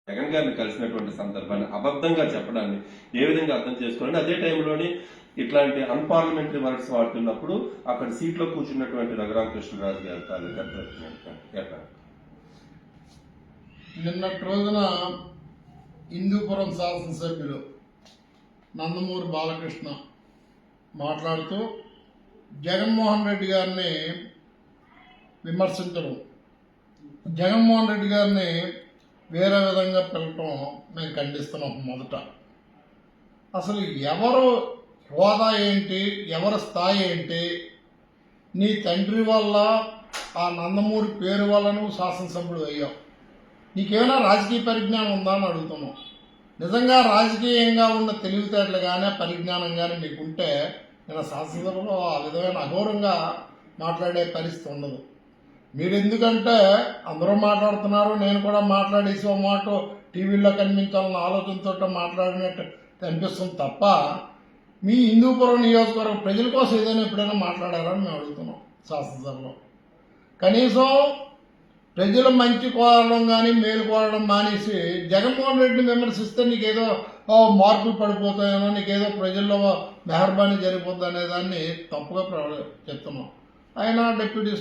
జగన్ గారిని కలిసినటువంటి సందర్భాన్ని అబద్ధంగా చెప్పడాన్ని ఏ విధంగా అర్థం చేసుకోవాలని, అదే టైంలోని ఇట్లాంటి అన్పార్లమెంటరీ వర్డ్స్ వాడుతున్నప్పుడు అక్కడ సీట్లో కూర్చున్నటువంటి రఘురామకృష్ణరాజు గారి తాలూకా నిన్నటి రోజున హిందూపురం శాసనసభ్యులు నందమూరి బాలకృష్ణ మాట్లాడుతూ జగన్మోహన్ రెడ్డి గారిని విమర్శించడం, జగన్మోహన్ రెడ్డి గారిని వేరే విధంగా పిలవటం మేము ఖండిస్తున్నాం. మొదట అసలు ఎవరు హోదా ఏంటి, ఎవరి స్థాయి ఏంటి, నీ తండ్రి వల్ల ఆ నందమూరి పేరు వల్ల నువ్వు శాసనసభ్యుడు అయ్యావు, నీకేమైనా రాజకీయ పరిజ్ఞానం ఉందా అని అడుగుతున్నావు. నిజంగా రాజకీయంగా ఉన్న తెలివితేటలు కానీ పరిజ్ఞానం కానీ మీకుంటే నేను శాసనసభలో ఆ విధమైన అఘోరంగా మాట్లాడే పరిస్థితి ఉండదు. మీరు ఎందుకంటే అందరూ మాట్లాడుతున్నారు, నేను కూడా మాట్లాడేసి ఒక మాట టీవీలో కనిపించాలన్న ఆలోచనతో మాట్లాడినట్టు అనిపిస్తుంది తప్ప మీ హిందూపురం నియోజకవర్గం ప్రజల కోసం ఏదైనా ఎప్పుడైనా మాట్లాడారని మేము అడుగుతున్నాం. శాసనసభలో కనీసం ప్రజలు మంచి కోరడం కానీ మేలు కోరడం మానేసి జగన్మోహన్ రెడ్డిని విమర్శిస్తే నీకేదో మార్పులు పడిపోతాయనో, నీకేదో ప్రజల్లో మెహర్బానీ జరిగిపోద్ది అనే దాన్ని తప్పుగా చెప్తున్నాం. ఆయన డిప్యూటీ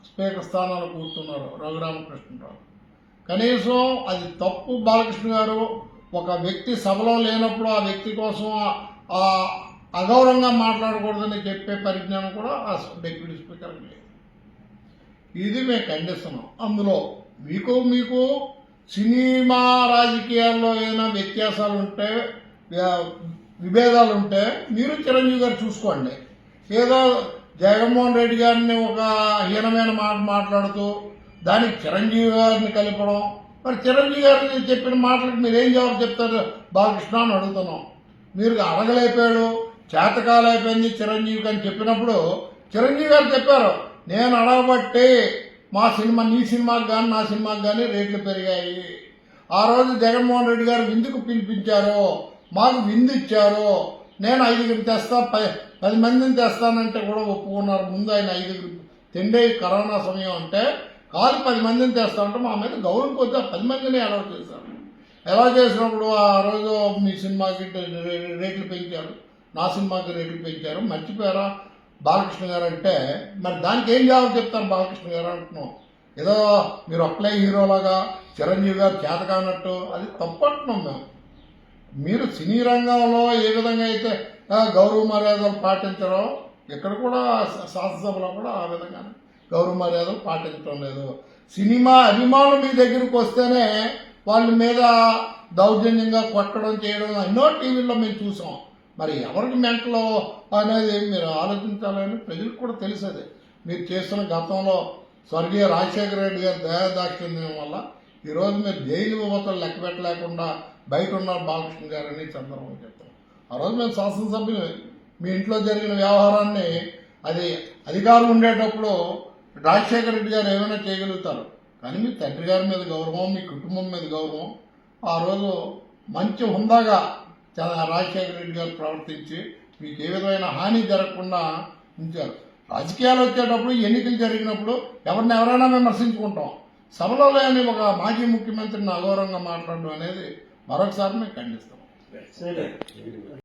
స్పీకర్ స్థానాలు కూర్చున్నారు రఘురామకృష్ణరావు. కనీసం అది తప్పు. బాలకృష్ణ గారు ఒక వ్యక్తి సభలో లేనప్పుడు ఆ వ్యక్తి కోసం అగౌరవంగా మాట్లాడకూడదని చెప్పే పరిజ్ఞానం కూడా ఆ డిప్యూటీ స్పీకర్కి లేదు. ఇది మేము ఖండిస్తున్నాం. అందులో మీకు సినిమా రాజకీయాల్లో ఏదైనా వ్యత్యాసాలు ఉంటే, విభేదాలు ఉంటే మీరు చిరంజీవి గారు చూసుకోండి. ఏదో జగన్మోహన్ రెడ్డి గారిని ఒక హీనమైన మాట మాట్లాడుతూ దానికి చిరంజీవి గారిని కలిపడం, మరి చిరంజీవి గారిని చెప్పిన మాటలకు మీరేం జవాబు చెప్తారు బాలకృష్ణ అని అడుగుతున్నాం. మీరు అడగలేపాడు, చేతకాలైపోయింది చిరంజీవికి అని చెప్పినప్పుడు చిరంజీవి గారు చెప్పారు, నేను అడగబట్టి నీ సినిమాకి కానీ నా సినిమాకి కానీ రేట్లు పెరిగాయి. ఆ రోజు జగన్మోహన్ రెడ్డి గారు విందుకు పిలిపించారు, మాకు విందు ఇచ్చారు, నేను 5 తెస్తా 10 మందిని తెస్తానంటే కూడా ఒప్పుకున్నారు. ముందు ఆయన 5 తిండే కరోనా సమయం అంటే కాదు 10 మందిని తెస్తా అంటే మా మీద గౌరవం కొద్దిగా 10 మందిని అలౌ చేశారు. ఎలా చేసినప్పుడు ఆ రోజు మీ సినిమాకి రేట్లు పెంచారు, నా సినిమాకి రేట్లు పెంచారు, మర్చిపోయారా బాలకృష్ణ గారు అంటే మరి దానికి ఏం జవాబు చెప్తారు బాలకృష్ణ గారు అంటున్నాం. ఏదో మీరు ఒక్కలే హీరోలాగా చిరంజీవి గారు చేత కానట్టు అది తప్పు అంటున్నాం మేము. మీరు సినీ రంగంలో ఏ విధంగా అయితే గౌరవ మర్యాదలు పాటించరో ఇక్కడ కూడా శాసనసభలో కూడా ఆ విధంగానే గౌరవ మర్యాదలు పాటించడం లేదు. సినిమా అభిమానులు మీ దగ్గరికి వస్తేనే వాళ్ళ మీద దౌర్జన్యంగా కొట్టడం చేయడం ఎన్నో టీవీల్లో మేము చూసాం. మరి ఎవరికి మెంటలో అనేది మీరు ఆలోచించాలని ప్రజలకు కూడా తెలిసేది. మీరు చేస్తున్న గతంలో స్వర్గీయ రాజశేఖర రెడ్డి గారి దయాదాక్షిణ్యం వల్ల ఈరోజు మీరు జైలు విభూతలు లెక్క పెట్టలేకుండా బయట ఉన్నారు బాలకృష్ణ గారని చంద్రబాబు చెప్తాం. ఆ రోజు మేము శాసనసభ్యులు మీ ఇంట్లో జరిగిన వ్యవహారాన్ని అది అధికారం ఉండేటప్పుడు రాజశేఖర రెడ్డి గారు ఏమైనా చేయగలుగుతారు, కానీ మీ తండ్రి గారి మీద గౌరవం, మీ కుటుంబం మీద గౌరవం ఆ రోజు మంచి హుందాగా రాజశేఖర రెడ్డి గారు ప్రవర్తించి మీకు ఏ విధమైన హాని జరగకుండా ఉంచారు. రాజకీయాలు వచ్చేటప్పుడు ఎన్నికలు జరిగినప్పుడు ఎవరైనా విమర్శించుకుంటాం. సభలో లేని ఒక మాజీ ముఖ్యమంత్రిని అగౌరవంగా మాట్లాడడం అనేది మరొకసారి మేము ఖండిస్తాం.